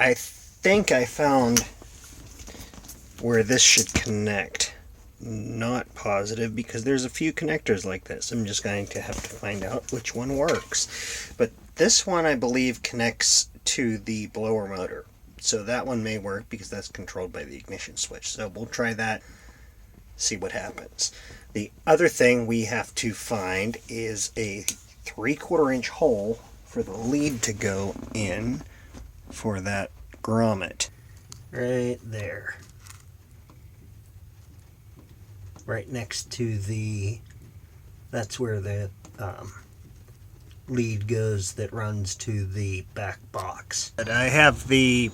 I think I found where this should connect. Not positive because there's a few connectors like this. I'm just going to have to find out which one works. But this one I believe connects to the blower motor. So that one may work because that's controlled by the ignition switch. So we'll try that, see what happens. The other thing we have to find is a 3/4 inch hole for the lead to go in for that grommet. Right there. Right next to that's where the lead goes that runs to the back box. But I have the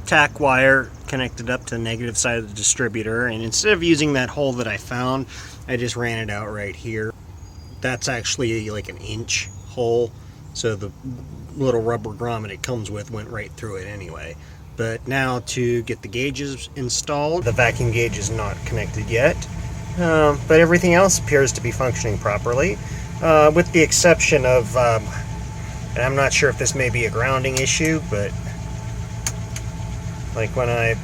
Tach wire connected up to the negative side of the distributor, and instead of using that hole that I found, I just ran it out right here. That's actually like an inch hole, so the little rubber grommet it comes with went right through it anyway. But now to get the gauges installed, the vacuum gauge is not connected yet, but everything else appears to be functioning properly, with the exception of, and I'm not sure if this may be a grounding issue, but like when I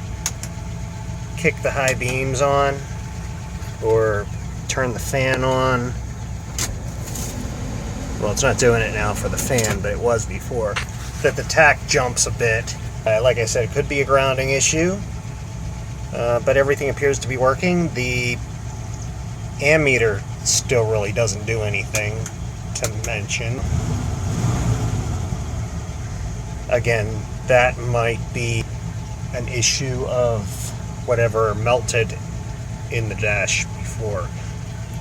kick the high beams on or turn the fan on, well, it's not doing it now for the fan, but it was before, that the tach jumps a bit. Like I said, it could be a grounding issue, but everything appears to be working. The ammeter still really doesn't do anything to mention. Again, that might be an issue of whatever melted in the dash before.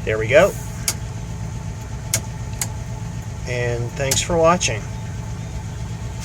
There we go. And thanks for watching.